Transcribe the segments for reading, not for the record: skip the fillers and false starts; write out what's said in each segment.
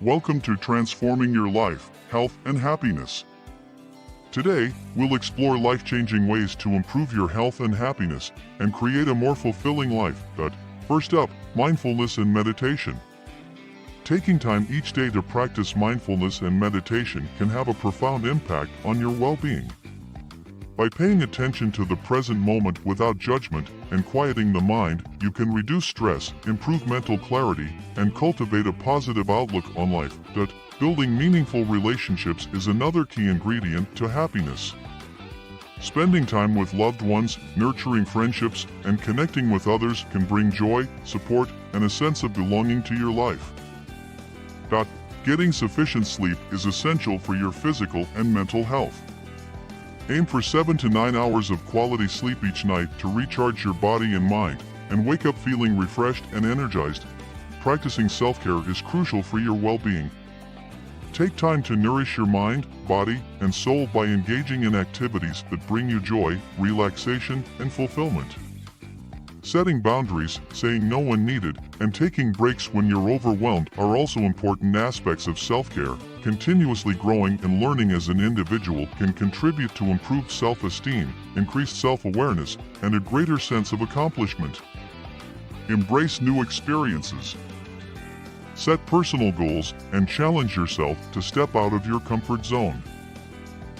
Welcome to Transforming Your Life, Health, and Happiness. Today, we'll explore life-changing ways to improve your health and happiness and create a more fulfilling life. But first up, mindfulness and meditation. Taking time each day to practice mindfulness and meditation can have a profound impact on your well-being. By paying attention to the present moment without judgment and quieting the mind, you can reduce stress, improve mental clarity, and cultivate a positive outlook on life. Building meaningful relationships is another key ingredient to happiness. Spending time with loved ones, nurturing friendships, and connecting with others can bring joy, support, and a sense of belonging to your life. Getting sufficient sleep is essential for your physical and mental health. Aim for 7 to 9 hours of quality sleep each night to recharge your body and mind, and wake up feeling refreshed and energized. Practicing self-care is crucial for your well-being. Take time to nourish your mind, body, and soul by engaging in activities that bring you joy, relaxation, and fulfillment. Setting boundaries, saying no when needed, and taking breaks when you're overwhelmed are also important aspects of self-care. Continuously growing and learning as an individual can contribute to improved self-esteem, increased self-awareness, and a greater sense of accomplishment. Embrace new experiences. Set personal goals and challenge yourself to step out of your comfort zone.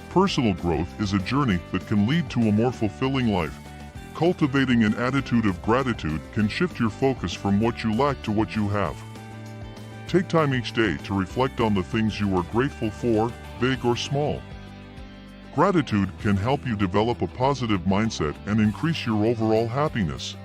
Personal growth is a journey that can lead to a more fulfilling life. Cultivating an attitude of gratitude can shift your focus from what you lack to what you have. Take time each day to reflect on the things you are grateful for, big or small. Gratitude can help you develop a positive mindset and increase your overall happiness.